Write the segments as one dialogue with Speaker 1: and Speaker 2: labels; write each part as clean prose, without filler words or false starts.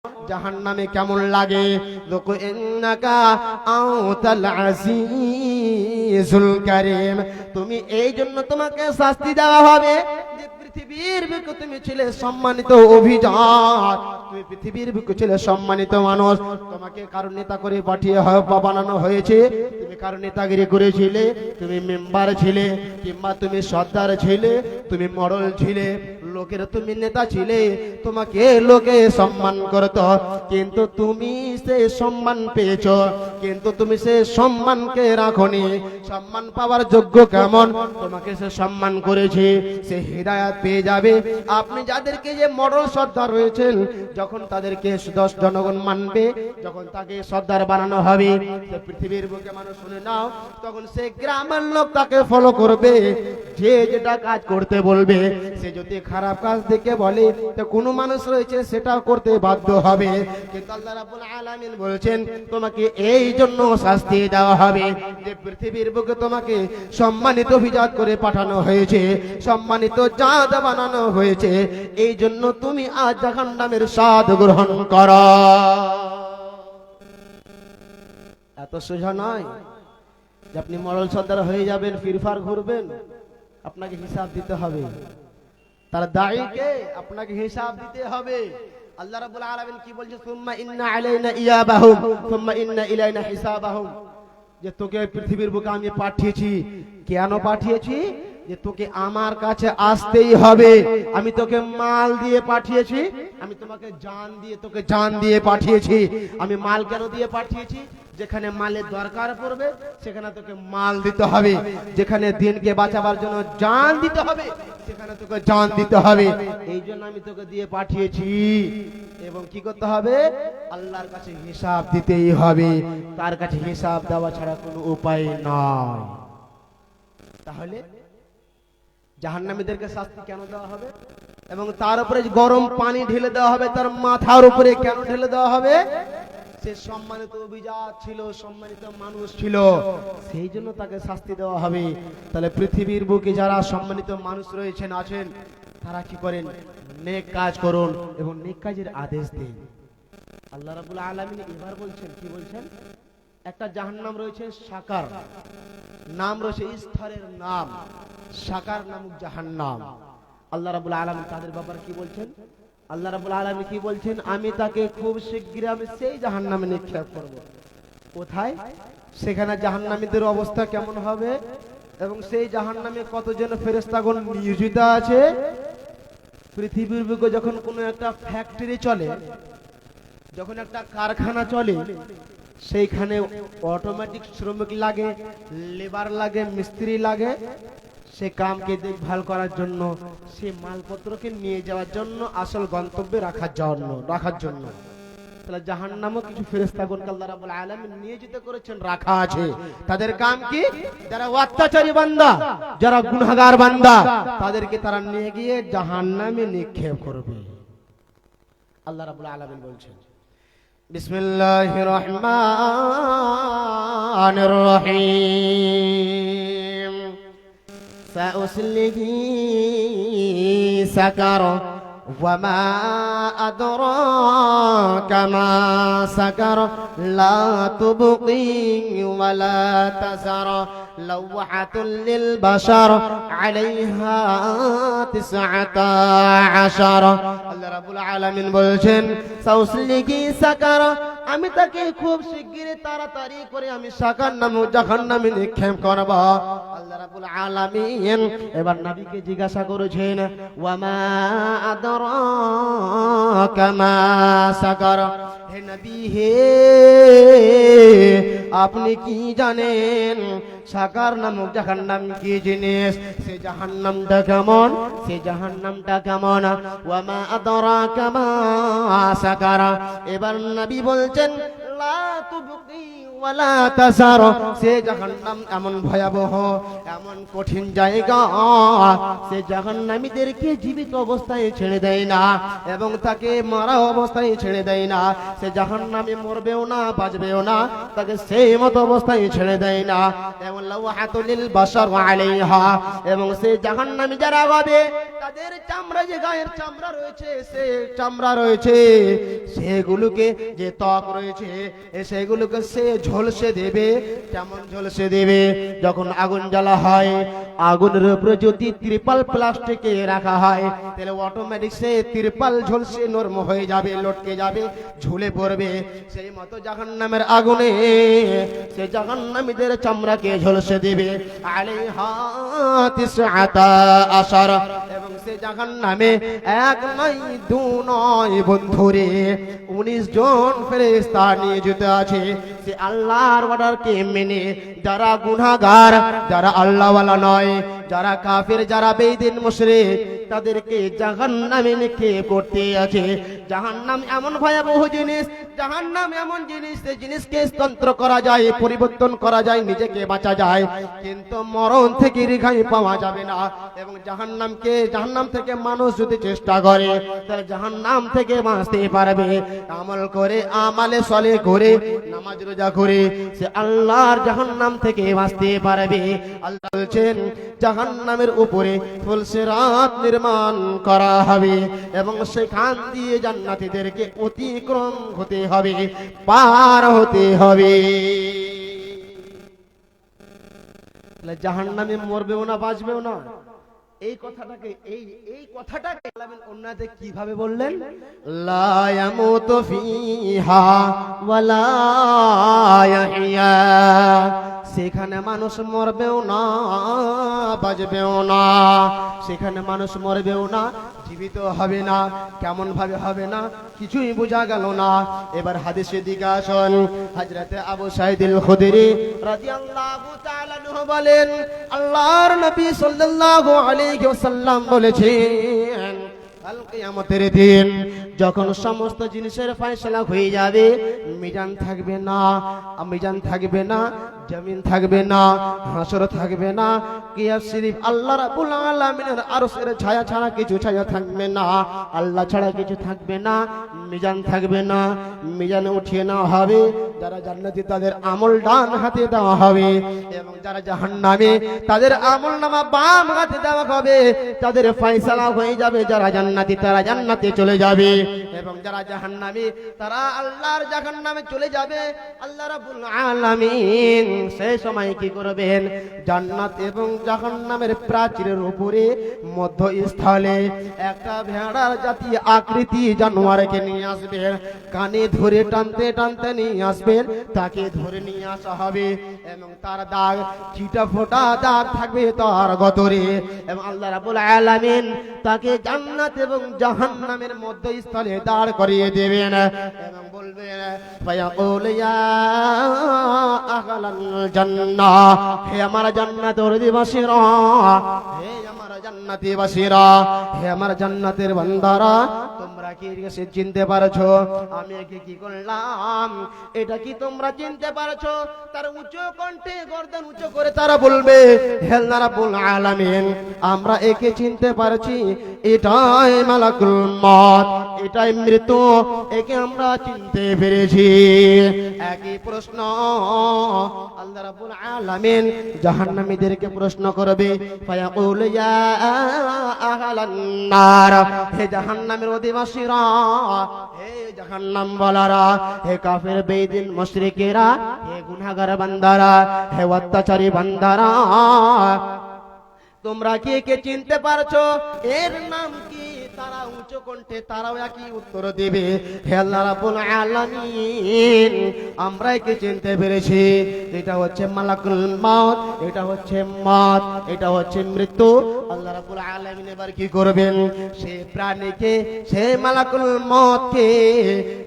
Speaker 1: জাহান্নামে কেমন লাগে। যুকু ইন্নাকা আনতাল আজিজুল কারীম। তুমি এই জন্য তোমাকে শাস্তি দেওয়া হবে যে পৃথিবীর বুকে তুমি ছিলে সম্মানিত অভিজাত, তুমি পৃথিবীর বুকে ছিলে সম্মানিত মানুষ। তোমাকে কারণ নেতা করে পাঠিয়ে বানানো হয়েছে। তুমি কারণ নেতাগিরি করেছিলে, তুমি মেম্বার ছিলে, কিংবা তুমি সর্দার ছিলে, তুমি মডল ছিলে, লোকের তুমি নেতা ছিলে, তোমাকে লোকে সম্মান করত। কিন্তু তুমি সে সম্মান পেয়েছ, কিন্তু তুমি সে সম্মানকে রাখনি। সম্মান পাওয়ার যোগ্য কেমন? তোমাকে সে সম্মান করেছে, সে হিদায়াত পেয়ে যাবে। আপনি যাদেরকে যে মডেল সর্দার রয়েছেন, যখন তাদেরকে 10 জনগণ মানবে, যখন তাকে সর্দার বানানো হবে, সে পৃথিবীর বুকে মানুষ শুনে নাও, তখন সে গ্রামের লোক তাকে ফলো করবে। যে যেটা কাজ করতে বলবে, সে যদি খারাপ কাজ দেখে বলে তো কোনো মানুষ রয়েছে সেটা করতে বাধ্য হবে। কিন্তু আল্লাহ রাব্বুল আলামিন বলছেন তোমাকে এই জন্য শাস্তি দেওয়া হবে যে পৃথিবীর বুকে তোমাকে সম্মানিত অভিজাত করে পাঠানো হয়েছে, সম্মানিত জাত বানানো হয়েছে। এই জন্য তুমি আজ জাহান্নামের স্বাদ গ্রহণ করো। এত সোজা নয় যে আপনি মডেল সর্দার হয়ে যাবেন, ফিরফার ঘুরবেন। আপনাকে হিসাব দিতে হবে, তার দায়ীকে আপনাকে হিসাব দিতে হবে। আল্লাহ রাব্বুল আলামিন কি বলছে? সুম্মা ইন্না আলাইনা ইয়াবাহুম সুম্মা ইন্না ইলাইনা হিসাবাহুম। যে তোকে পৃথিবীর বুকে আমি পাঠিয়েছি, কেন পাঠিয়েছি? যে তোকে আমার কাছে আসতেই হবে। আমি তোকে মাল দিয়ে পাঠিয়েছি, আমি তোমাকে জান দিয়ে, তোকে জান দিয়ে পাঠিয়েছি। আমি মাল কেন দিয়ে পাঠিয়েছি? যেখানে মালের দরকার পড়বে সেখানে তোকে মাল দিতে হবে, যেখানে দিনকে বাঁচাবার জন্য জান দিতে হবে সেখানে তোকে জান দিতে হবে। এই জন্য আমি তোকে দিয়ে পাঠিয়েছি। এবং কি করতে হবে? আল্লাহর কাছে হিসাব দিতেই হবে, তার কাছে হিসাব দেওয়া ছাড়া কোনো উপায় নয়। তাহলে জাহান্নামীদেরকে শাস্তি কেন দেওয়া হবে? এবং তার উপরে গরম পানি ঢেলে দেওয়া হবে, তার মাথার উপরে কেন ঢেলে দেওয়া হবে? সে সম্মানিত অভিজাত ছিল, সম্মানিত মানুষ ছিল, সেই জন্য তাকে শাস্তি দেওয়া হবে। তাহলে পৃথিবীর বুকে যারা সম্মানিত মানুষ রয়েছেন আছেন, তারা কি করেন? নেক কাজ করুন এবং নেক কাজের আদেশ দিন। আল্লাহ রাব্বুল আলামিন এবার বলছেন, কি বলছেন? একটা জাহান্নাম রয়েছে সাকার, নাম রয়েছে স্তরের নাম, সাকার নামক জাহান্নাম। আল্লাহ রাব্বুল আলামিন তাদের ব্যাপারে কি বলছেন? আল্লাহ রাব্বুল আলামিন কি বলছেন? আমি তাকে খুব শীঘ্রই আমি সেই জাহান্নামে নিক্ষেপ করব। কোথায়? সেখানে জাহান্নামীদের অবস্থা কেমন হবে এবং সেই জাহান্নামে কতজন ফেরেশতাগণ নিয়োজিত আছে। পৃথিবীর বুকে যখন কোনো একটা ফ্যাক্টরি চলে, যখন একটা কারখানা চলে, সেইখানে অটোমেটিক শ্রমিক লাগে, লেবার লাগে, মিস্ত্রি লাগে। সে কামকে দেখভাল করার জন্য, সে মালপত্রকে নিয়ে যাওয়ার জন্য, আসল গন্তব্যে রাখার জন্য। তাহলে জাহান্নামও কিছু ফেরেশতাগণকে আল্লাহ রাব্বুল আলামিন নিয়োজিত করেছেন, রাখা আছে। তাদের কাম কি? যারা অত্যাচারী বান্দা, যারা গুনাহগার বান্দা, তাদেরকে তারা নিয়ে গিয়ে জাহান্নামে নিক্ষেপ করবে। আল্লাহ রাব্বুল আলামিন বলছেন, বিসমিল্লাহির রহমানির রহিম। سأصله سكر وما أدراك ما سكر لا تبقي ولا تذر لوحة للبشر عليها 19 আল্লাহ রাব্বুল আলামিন বলছেন, সাউসলিকি সাকার, আমি তাকে খুব শিগগিরই তাড়াতাড়ি করে আমি সাকার নামক জাহান্নামে নিক্ষেপ করব। আল্লাহ রাব্বুল আলামিন এবার নবীকে জিজ্ঞাসা করেছেন, ওয়ামা আদরাকা মা সাকার, হে নবী হে আপনি কি জানেন সাকার নামক জাহান্নাম কি জিনিস? সে জাহান্নামটা কেমন? সে জাহান্নামটা কেমন? ওয়ামা আদরাকা মা সাকার। এবার নবী বলছেন, লা তুবকি ওয়ালা তাসার, সে জাহান্নাম এমন ভয়াবহ, এমন কঠিন জায়গা, সে জাহান্নামীদেরকে জীবিত অবস্থায় ছেড়ে দেয় না এবং তাকে মারা অবস্থায় ছেড়ে দেয় না। সে জাহান্নামে মরবেও না, বাঁচবেও না, তাকে সেই মতো অবস্থায় ছেড়ে দেয় না। এবং লাওহাতুল বাশার আলাইহা, এবং সে জাহান্নামী যারা হবে তাদের চামড়া, যে গায়ের চামড়া রয়েছে, সে চামড়া রয়েছে সেগুলোকে, যে ত্বক রয়েছে সেগুলোকে সে ঝলসে দেবে। কেমন ঝলসে দেবে? যখন আগুন জ্বালা হয়, আগুনের উপরে যদি ত্রিপাল প্লাস্টিকে রাখা হয় তাহলে অটোমেটিক সে ত্রিপাল ঝলসে নরম হয়ে যাবে, লটকে যাবে, ঝুলে পড়বে। সেই মতো জাহান্নামের আগুনে সে জাহান্নামীদের চামড়াকে ঝলসে দেবে। আলাইহা তিসআতা আশার, এবং সে জাহান্নামে এক নয় দু নয় বন্ধুরে 19 জন ফেরেশতা নিয়ে যেতে আছে। সে আল্লাহর অর্ডারকে মেনে, যারা গুনাহগার, যারা আল্লাহওয়ালা নয়, যারা কাফের, যারা বেঈমান মুশরিক, তাদেরকে জাহান্নামে নিক্ষেপ করতে আছে। জাহান্নাম এমন ভয়াবহ জিনিস, জাহান্নাম এমন জিনিস, সেই জিনিসকে স্তন্ত্র করা যায়, পরিবর্তন করা যায়, নিজেকে বাঁচা যায়, কিন্তু মরণ থেকে রেহাই পাওয়া যাবে না। এবং জাহান্নাম থেকে মানুষ যদি চেষ্টা করে তাহলে জাহান্নাম থেকে বাঁচতে পারবে। আমল করে, আমালে সলে করে, নামাজ রোজা করে সে আল্লাহর জাহান্নাম থেকে বাঁচতে পারবে। আল্লাহ বলছেন জাহান্নামের উপরে ফুলসিরাত নির্মাণ করা হবে এবং সেখান দিয়ে জান্নাতীদেরকে অতিক্রম হতে হবে, পার হতে হবে। জাহান্নামে মরবেও না, বাঁচবেও না, এই কথাটাকে অন্যতে কিভাবে বললেন? লা ইয়ামুতু ফিহা ওয়ালা ইয়াহইয়া, সেখানে মানুষ মরবেও না, বাঁচবেও না, সেখানে মানুষ মরবেও না, জীবিত হবে না। কেমন ভাবে হবে না? কিছুই বোঝা গেল না। এবার হাদিসে দিকে আসুন। হযরতে আবু সাঈদ আল খুদরি রাদিয়াল্লাহু তাআলা আনহু বলেন, আল্লাহর নবী সাল্লাল্লাহু আলাইহি ওয়াসাল্লাম বলেছেন, কাল কিয়ামতের দিন যখন সমস্ত জিনিসের ফয়সালা হয়ে যাবে, মিজান থাকবে না, মিজান থাকবে না, জমিন থাকবে না, হাসর থাকবে না, কিয়াস শরীফ আল্লাহ রাব্বুল আলামিনের আরশের ছায়া ছাড়া কিছু ছায়া থাকবে না, আল্লাহ ছাড়া কিছু থাকবে না, মিজান থাকবে না, মিজানে উঠিয়ে নেওয়া হবে। যারা জান্নাতি তাদের আমল ডান হাতে দেওয়া হবে এবং যারা জাহান্নামী তাদের আমল নামা বাম হাতে দেওয়া হবে। তাদের ফয়সালা হয়ে যাবে, যারা জান্নাতি তারা জান্নাতে চলে যাবে এবং যারা জাহান্নামী তারা আল্লাহর জাহান্নামে চলে যাবে। আল্লাহ রাব্বুল আলামিন সেই সময় কি করবেন? জান্নাত এবং জাহান্নামের প্রাচীরের উপরে মধ্যস্থলে একটা ভেড়ার জাতীয় আকৃতি জানোয়ারকে নিয়ে আসবেন, কানে ধরে টানতে টানতে নিয়ে আসবেন, তাকে ধরে নিয়ে আসা হবে এবং তার দাগ, চিটা ফোটা দাগ থাকবে তার গতরে এবং আল্লাহ রাব্বুল আলামিন তাকে জান্নাত এবং জাহান্নামের মধ্যস্থলে দাঁড় করিয়ে দেবেন এবং বলবেন, ফায়াকুল ইয়া আহলাল জান্নাহ, হে আমার জান্নাতের অধিবাসীরা, হে আমার জান্নাতীবাসীরা, হে আমার জান্নাতের বান্দারা, তোমরা কি এসে চিনতে পারছো আমি একে কি করলাম? এটা কি তোমরা চিনতে পারছো? তার উঁচু কণ্ঠে গর্দান উঁচু করে তারা বলবে, হে আল্লাহ রাব্বুল আলামিন, আমরা একে চিনতে পারছি, এটাই মালাকুল মউত, এটাই মৃত্যু, একে আমরা চিনতে পেরেছি। একই প্রশ্ন আল্লাহ রাব্বুল আলামিন জাহান্নামীদেরকে প্রশ্ন করবে, ফায়াকুল ইয়া আহলান নার, হে জাহান্নামের অধিবাসীরা, হে জাহান্নাম ওয়ালারা, হে কাফের বেঈমান মুশরিকেরা, হে গুনাহগার বান্দারা, হে অত্যাচারী বান্দারা, তোমরা কে কে চিনতে পারছো? এর নাম কি? তারা উচ্চ কণ্ঠে তারাও একই উত্তর দেবে, হে আল্লাহ রাব্বুল আলামিন, আমরা একে চিনতে পেরেছি, এটা হচ্ছে মালাকুল মউত, এটা হচ্ছে মউত, এটা হচ্ছে মৃত্যু। আল্লাহ রাব্বুল আলামিন এবার কি করবেন? সে প্রাণীকে, সে মালাকুল মউতকে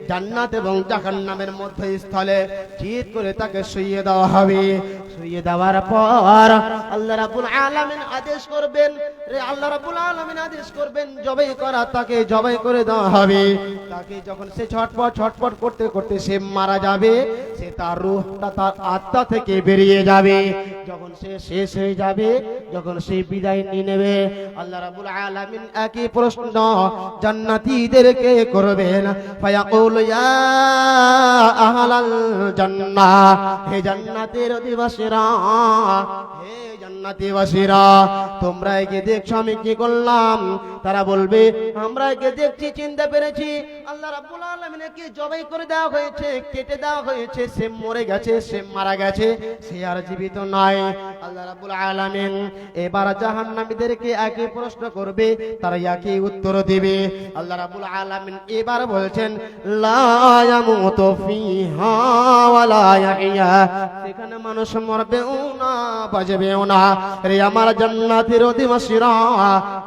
Speaker 1: জান্নাত এবং জাহান্নামের মধ্যস্থলে চিৎ করে তাকে শুইয়ে দেওয়া হবে। শুইয়ে দেওয়ার পর আল্লাহ রাব্বুল আলামিন আদেশ করবেন, রে আল্লাহ রাব্বুল আলামিন আদেশ করবেন, জবাই করা তাকে জবাই করে দেওয়া হবে। তাকে যখন সে ছটপট করতে করতে সে মারা যাবে, সে তার রূহটা তার আত্মা থেকে বেরিয়ে যাবে। যখন সে শেষ হয়ে যাবে, যখন সে বিদায় নিয়ে নেবে, আল্লাহ রাব্বুল আলামিন একই প্রশ্ন জান্নাতীদেরকে করবেন। ফায়াকুলু ইয়া আহলাল জান্নাহ, হে জান্নাতের অধিবাসীরা, হে জান্নাতীবাসীরা, তোমরা একে দেখছো আমি কি করলাম? তারা বলবে আমরা একে দেখছি, চিনতে পেরেছি আল্লাহ রাব্বুল আলামিনকে জবাই করে দেওয়া হয়েছে, কেটে দেওয়া হয়েছে, সে মরে গেছে, সে মারা গেছে, সে আর জীবিত নয়। আল্লাহ রাব্বুল আলামিন এবার জাহান্নামীদেরকে একই প্রশ্ন করবে, তারা একই উত্তর দিবে। আল্লাহ রাব্বুল আলামিন এবার বলছেন লা ইয়ামুতু ফিহা ওয়ালা ইয়াহইয়া, সেখানে মানুষ মরবেও না, বাঁচবেও না। রে আমার জান্নাতের অধিবাসীরা,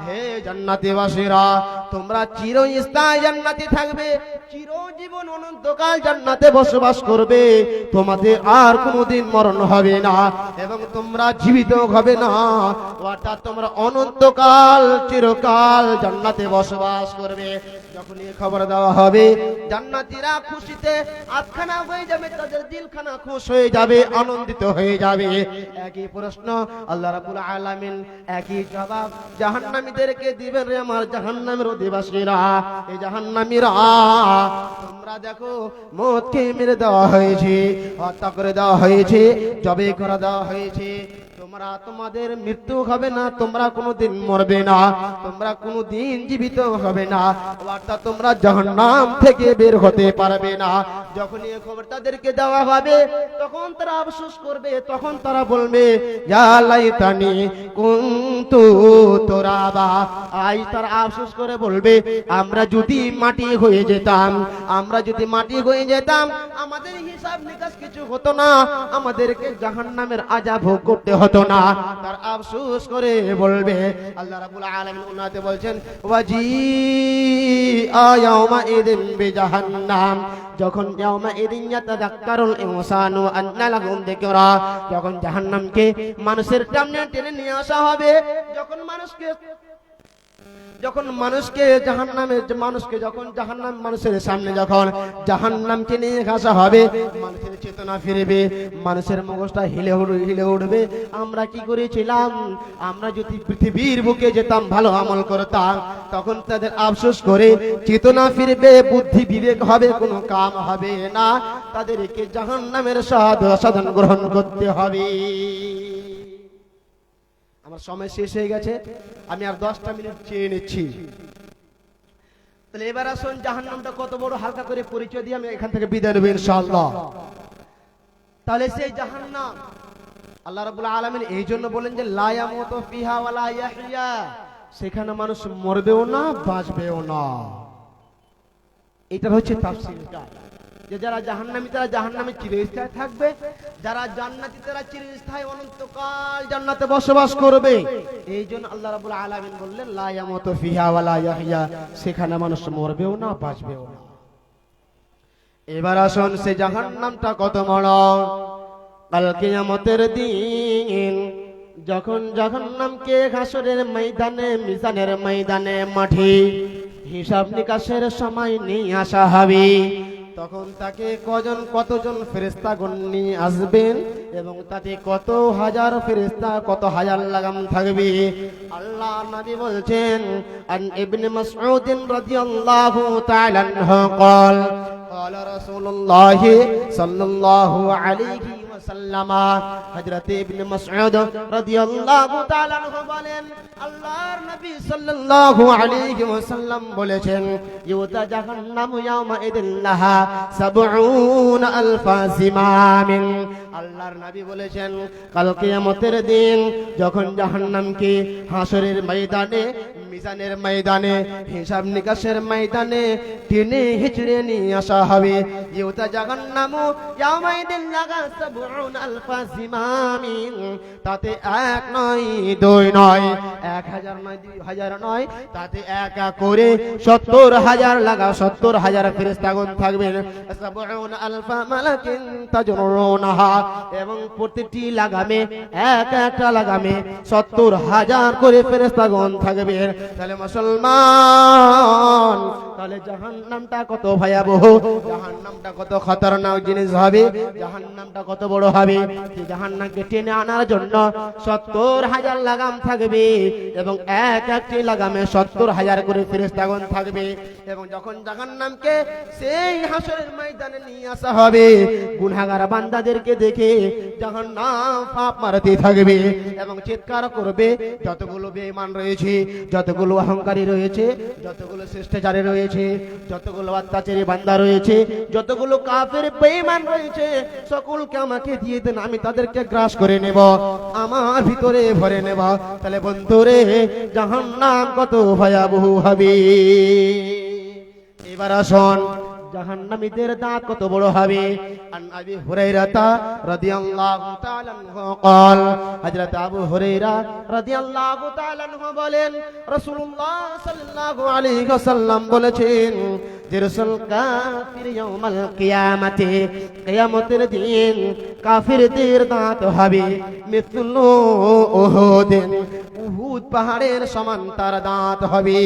Speaker 1: হে জান্নাতীবাসীরা, তোমরা চিরস্থায়ী জান্নাতে থাকবে, চিরজীবন অনন্তকাল জান্নাতে বসবাস করবে। তোমাদের আর কোনোদিন মরণ হবে না এবং তোমরা জীবিত হবে না, অর্থাৎ তোমরা অনন্তকাল চিরকাল জান্নাতে বসবাস করবে। যখন এই খবর দেওয়া হবে, জান্নাতীরা খুশিতে আটখানা হয়ে যাবে, তাদের দিলখানা খুশ হয়ে যাবে, আনন্দিত হয়ে যাবে। একই প্রশ্ন আল্লাহ রাব্বুল আলামিন একই জবাব জাহান্নামীদেরকে দিবেন। রে আমার জাহান্নামের অধিবাসীরা, এই জাহান্নামীরা, তোমরা দেখো মওতকে মেরে দেওয়া হয়েছে, হত্যা করে দেওয়া হয়েছে, জবাই করে দেওয়া হয়েছে। তোমরা, তোমাদের মৃত্যু হবে না, তোমরা কোনোদিন মরবে না, তোমরা কোনোদিন জীবিত হবে না, অর্থাৎ তোমরা জাহান্নাম থেকে বের হতে পারবে না। যখন এই খবর তাদেরকে দেওয়া হবে, তখন তারা আফসোস করবে, তখন তারা বলবে ইয়া লাইতানি কুনতু তুরাবা। আজ তারা আফসোস করে বলবে আমরা যদি মাটি হয়ে যেতাম, আমরা যদি মাটি হয়ে যেতাম, আমাদের হিসাব নিকাশ কিছু হতো না, আমাদেরকে জাহান্নামের আযাব ভোগ করতে হতো না। তার আফসোস করে বলবে। আল্লাহ রাব্বুল আলামিন উনাতে বলছেন ওয়াজি আয়াউমা ইদিন বিজাহান্নাম, যখন ইয়াউমা ইদিন ইয়াতাযাক্কারুল ইনসানু আন্না লাহু যিকরা, যখন জাহান্নামকে মানুষের সামনে টেনে নিয়ে আসা হবে, যখন মানুষকে জাহান্নাম মানুষের সামনে যখন জাহান্নামকে নিয়ে আসা হবে, মানুষের চেতনা ফিরবে, মানুষের মগজটা হিলে উঠবে। আমরা কি করেছিলাম? আমরা যদি পৃথিবীর বুকে যেতাম, ভালো আমল করতাম, তখন তাদের আফসোস করে চেতনা ফিরবে, বুদ্ধি বিবেক হবে, কোনো কাম হবে না, তাদেরকে জাহান্নামের সাধন গ্রহণ করতে হবে। আমার সময় শেষ হয়ে গেছে, আমি আর 10টা মিনিট চেয়ে নিচ্ছি। তাহলে এবার আসুন জাহান্নামটা কত বড় হালকা করে পরিচয় দিয়ে আমি এখান থেকে বিদায় নেব ইনশাআল্লাহ। তাহলে সেই জাহান্নাম আল্লাহ রাব্বুল আলামিন এই জন্য বলেন যে লা ইয়ামুতু ফিহা ওয়ালা ইয়াহইয়া, সেখানে মানুষ মরবেও না, বাঁচবেও না। এটা হচ্ছে তাফসীরটা, যে যারা জাহান্নামী তারা জাহান্নামে চিরস্থায়ী থাকবে, যারা জান্নাতী তারা চিরস্থায়ী অনন্তকাল জান্নাতে বসবাস করবে। এই জন্য আল্লাহ রাব্বুল আলামিন বললেন লা ইয়ামুতু ফিহা ওয়ালা ইয়াহইয়া, সেখানে মানুষ মরবেও না, বাঁচবেও না। এবার আসুন সে জাহান্নামটা কত বড়। কাল কিয়ামতের দিন যখন জাহান্নামকে হাসরের ময়দানে, মিজানের ময়দানে, মাঠে হিসাব নিকাশের সময় নিয়ে আসা হবে, তখন তাকে কতজন ফেরেশতাগণ নিয়ে আসবেন এবং তাতে কত হাজার ফেরেশতা, কত হাজার লাগাম থাকবে। আল্লাহ নবী বলছেন আন ইবনে মাসউদ রাদিয়াল্লাহু তাআলা আনহু قال قال رسول الله صلى الله عليه وسلم, হযরত ইবনে মাসউদ রাদিয়াল্লাহু তাআলা আনহু বলেন আল্লাহর নবী সাল্লাল্লাহু আলাইহি ওয়াসাল্লাম বলেছেন ইউতা জাহান্নামু ইয়াউমা ইদিন লাহা ৭০ আলফা সিমামিন। আল্লাহর নবী বলেছেন কাল কিয়ামতের দিন যখন জাহান্নামকে হাসরের ময়দানে, মিজানের ময়দানে, হিসাব নিকাশের ময়দানে টেনে হিচড়ে নিয়ে আসা হবে, ইউতা জাহান্নামু ইয়াউমাইদিন লাগা সাবউন আলফা জিমামিন, তাতে এক নয় দুই নয় 1000 নয় 2000 নয়, তাতে এক এক করে 70,000 লাগা 70,000 ফেরেশতাগণ থাকবেন। সাবউন আলফা মালাকিন তাজরুনাহা, এবং প্রতিটি লাগামে এক একটা লাগামে 70,000 করে ফেরেশতাগণ থাকবেন। তাহলে মুসলমান, তাহলে জাহান্নামটা কত ভয়াবহ, জাহান্নামটা কত খতরনাক জিনিস হবে, জাহান্নামটা কত বড় হবে। জাহান্নামকে টেনে আনার জন্য 70,000 লাগাম থাকবে, এবং এক একটি লাগামে 70,000 করে ফেরেশতাগণ থাকবে। এবং যখন জাহান্নামকে সেই হাসরের ময়দানে নিয়ে আসা হবে, গুনাহগার বান্দাদেরকে দেখে জাহান্নাম পাপ মারতে থাকবে এবং চিৎকার করবে, যতগুলো বেঈমান রয়েছে, যতগুলো অহংকারী রয়েছে, যতগুলো শিষ্টাচারী রয়েছে, যতগুলো অত্যাচারী বান্দা রয়েছে, যতগুলো কাফের বেঈমান রয়েছে, সকলকে আমাকে দিয়ে দেন, আমি তাদেরকে গ্রাস করে নেব, আমার ভিতরে ভরে নেব। তাহলে বন্ধুরে, জাহান্নাম কত ভয়াবহ হবে। এবার আসুন, জাহান্নামীদের দাঁত কত বড় হবে। আন আবি হুরায়রা রাদিয়াল্লাহু তাআলা আনহু قال, হযরত আবু হুরায়রা রাদিয়াল্লাহু তাআলা আনহু বলেন, রাসূলুল্লাহ সাল্লাল্লাহু আলাইহি ওয়াসাল্লাম বলেছেন যে রাসূল কাফির ইয়াউমাল কিয়ামাতে, কিয়ামতের দিন কাফিরদের দাঁত হবে মিথলু উহুদ, উহুদ পাহাড়ের সমান তার দাঁত হবে।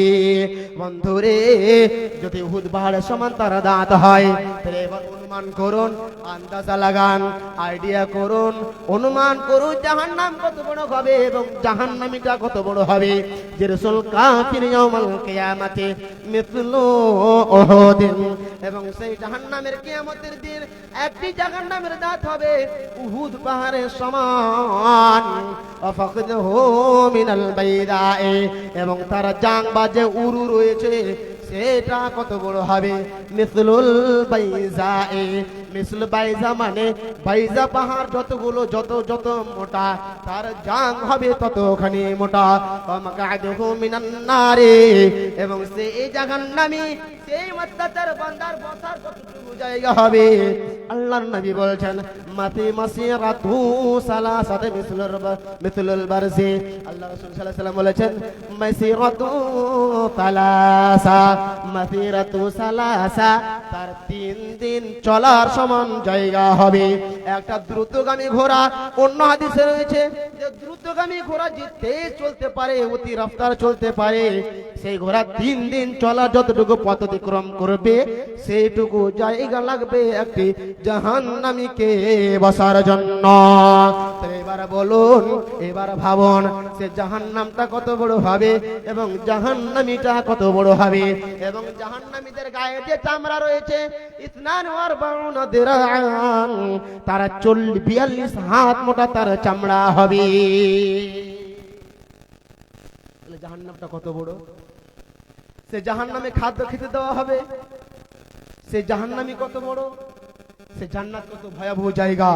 Speaker 1: বন্ধুরে, যদি উহুদ পাহাড়ের সমান তার দাঁত হয়, তাহলে এবার অনুমান করুন, আন্দাজা লাগান, আইডিয়া করুন, অনুমান করুন জাহান্নাম কত বড় হবে এবং জাহান্নামীটা কত বড় হবে। যে রাসূল কাফির ইয়াউমাল কিয়ামাতে মিথলু উহুদ, এবং সেই জাহান্নামের কিয়ামতের দিন একটি জাহান্নামের দাঁত হবে উহুদ পাহাড়ের সমান। আফাকদহু মিনাল বাইদায়ে, এবং তার জাং বা যে উরু রয়েছে সেটা কত বড় হবে মিসলুল বাইজায়ে। মিসল বাইজা মানে বাইজা পাহাড় যতগুলো যত যত মোটা, তার জাং হবে ততখানি মোটা। মাকাদহু মিনান নারে, এবং সেই জাহান্নামী সেই অত্যাচার বান্দার বসার কতটুকু জায়গা হবে। আল্লাহর নবী বলছেন মাতি মাসিরাতু সালাসাত মিসলুল বারজি। আল্লাহ রাসূল সাল্লাল্লাহু আলাইহি ওয়াসাল্লাম বলেছেন মাসিরাতু সালাসা, মাসিরাতু সালাসা, তার 3 দিন চলার সমান জায়গা হবে। একটা দ্রুতগামী ঘোড়া, অন্য হাদিসে রয়েছে যে দ্রুতগামী ঘোড়া যে তেজ চলতে পারে, অতি রফতার চলতে পারে, সেই ঘোড়া 3 দিন চলার যতটুকু পথ অতিক্রম করবে, সেইটুকু জায়গা লাগবে একটি জাহান্নামীকে বসার জন্য। এবার বলুন, এবার ভাবুন, সে জাহান্নামটা কত বড় হবে এবং জাহান্নামীটা কত বড় হবে। এবং জাহান্নামীদের গায়ে যে চামড়া রয়েছে ইসনান ওয়ার বাউনা দিরাআন, তারা 42 হাত মোটা তার চামড়া হবে। জাহান্নামটা কত বড়, সে জাহান্নামে খাদ্য খেতে দেওয়া হবে, সে জাহান্নামী কত বড়, সে জান্নাত কত ভয়াবহ জায়গা।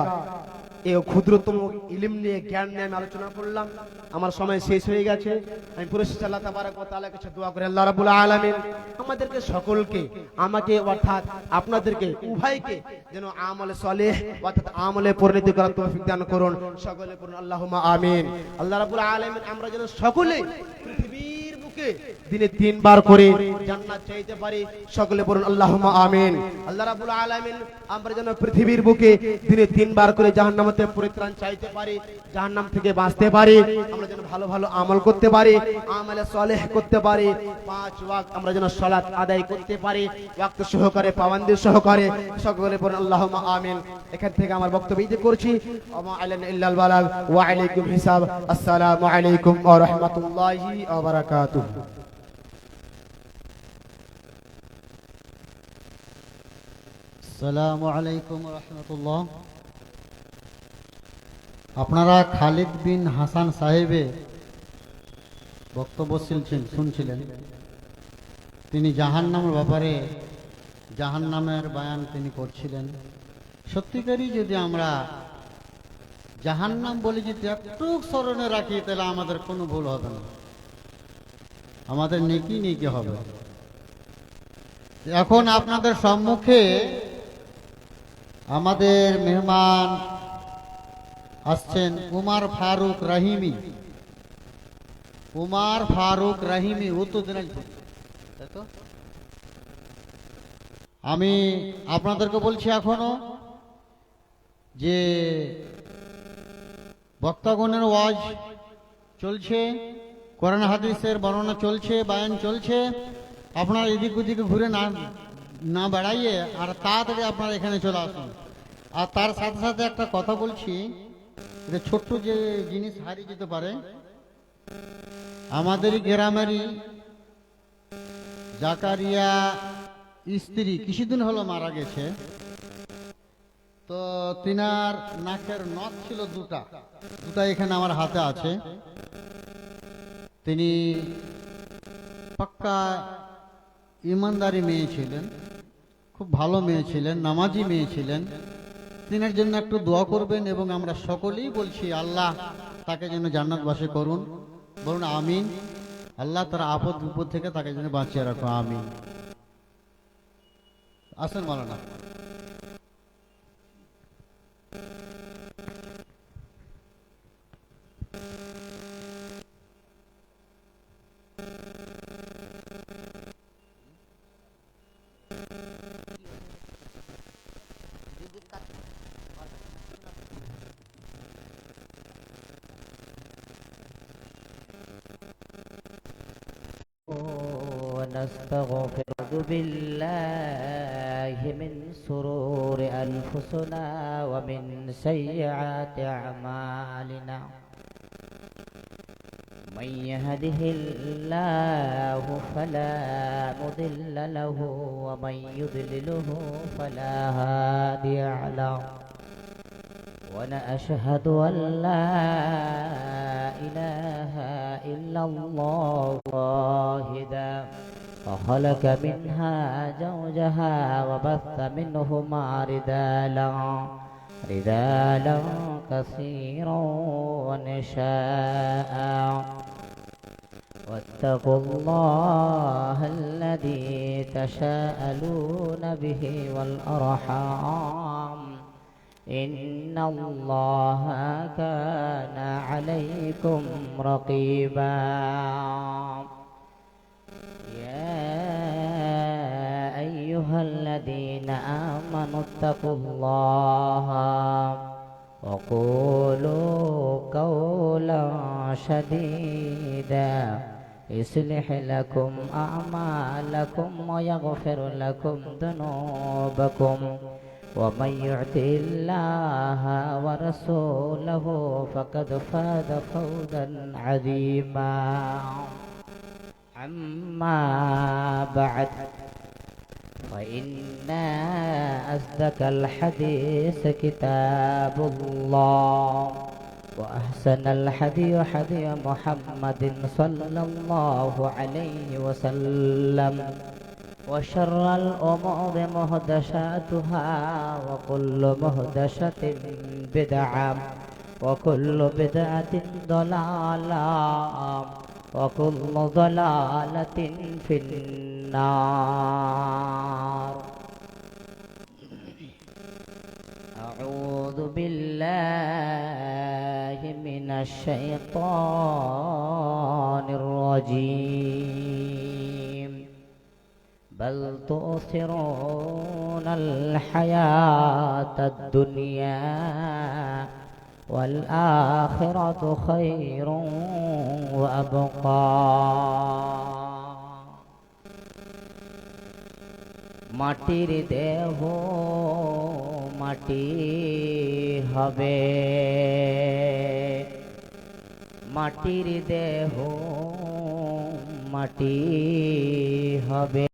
Speaker 1: এই ক্ষুদ্রতম ইলম নিয়ে, জ্ঞান নিয়ে আমি আলোচনা করলাম, আমার সময় শেষ হয়ে গেছে। আমি পরিশেষে আল্লাহ তাবারক ওয়া তাআলার কাছে দোয়া করি, আল্লাহ রাব্বুল আলামিন আমাদেরকে সকলকে, আমাকে অর্থাৎ আপনাদেরকে উভয়কে যেন আমলে সালেহ অর্থাৎ আমলে পরিণত করার তৌফিক দান করুন। সকলে বলুন আল্লাহুম্মা আমিন। আল্লাহ রাব্বুল আলামিন আমরা যেন সকলে পৃথিবীর বুকে দিনে 3 বার করে জান্নাত চাইতে পারি। সকলে বলুন আল্লাহুম্মা আমিন। আল্লাহ রাব্বুল আলামিন আমরা যেন পৃথিবীর বুকে দিনে 3 বার করে জাহান্নাম থেকে পরিত্রাণ চাইতে পারি, জাহান্নাম থেকে বাঁচতে পারি, আমরা যেন ভালো ভালো আমল করতে পারি, আমলে সালেহ করতে পারি, 5 ওয়াক্ত আমরা যেন সালাত আদায় করতে পারি ওয়াক্ত সহকারে, পাবন্দি সহকারে। সকলে বলুন আল্লাহুম্মা আমিন। এখান থেকে আমার বক্তব্য ইতি করছি। ওয়া আলাইনা ইল্লাল বালাগ ওয়া আলাইকুম হিসাব। আসসালামু আলাইকুম ওয়া রাহমাতুল্লাহি ওয়া বারাকাতুহু।
Speaker 2: আসসালামু আলাইকুম রহমতুল্লাহ। আপনারা খালিদ বিন হাসান সাহেবের বক্তব্য শুনছিলেন। তিনি জাহান্নামের ব্যাপারে জাহান্নামের বয়ান তিনি করছিলেন। সত্যিকারই যদি আমরা জাহান্নাম বলে যদি একটু স্মরণে রাখি, তাহলে আমাদের কোনো ভুল হবে না, আমাদের নেকি হবে। এখন আপনাদের সম্মুখে আমাদের মেহমান আসছেন উমার ফারুক রাহিমি। উমার ফারুক রাহিমি, উত্তর দিনাজপুর, তাই তো? আমি আপনাদেরকে বলছি এখনো যে বক্তাগণের ওয়াজ চলছে, কোরআন হাদিসের বর্ণনা চলছে, বায়ান চলছে। আপনারা এদিক ওদিকে ঘুরে না বেড়াইয়ে আর তাড়াতাড়ি আপনারা এখানে চলে আসুন। আর তার সাথে সাথে একটা কথা বলছি, যে ছোট্ট যে জিনিস হারিয়ে যেতে পারে, আমাদেরই গ্রামেরই জাকারিয়া স্ত্রী কিছুদিন হলো মারা গেছে। তো তিনার নাকের নখ ছিল দুটা এখানে আমার হাতে আছে। তিনি পাক্কা ইমানদারি মেয়ে ছিলেন, খুব ভালো মেয়ে ছিলেন, নামাজি মেয়ে ছিলেন। তিনার জন্য একটু দোয়া করবেন এবং আমরা সকলেই বলছি আল্লাহ তাকে যেন জান্নাতবাসী করুন। বলুন আমিন। আল্লাহ তার আপদ বিপদ থেকে তাকে যেন বাঁচিয়ে রাখো, আমিন। আসেন মাওলানা।
Speaker 3: ونستغفر بالله من شرور أنفسنا ومن سيئات أعمالنا. من يهده الله فلا مضل له ومن يضلله فلا هادي له. ونشهد أن لا إله إلا الله واحدا وخلق منها زوجها وبث منهما رجالا كثيرا ونساء. واتقوا الله الذي تساءلون به والأرحام إن الله كان عليكم رقيبا. يا أيها الذين آمنوا اتقوا الله وقولوا قولا سديدا يصلح لكم أعمالكم ويغفر لكم ذنوبكم. ومن يطع الله ورسوله فقد فاز فوزا عظيما. أما بعد فإن أصدق الحديث كتاب الله وأحسن الحدي حدي محمد صلى الله عليه وسلم. وشر الأمور محدثاتها وكل محدثة بدعة وكل بدعة ضلالة وكل ضلالة في النار. أعوذ بالله من الشيطان الرجيم. بل تؤثرون الحياة الدنيا والآخرة خير وأبقى. মাটির দেহ মাটি হবে, মাটির দেহ মাটি হবে।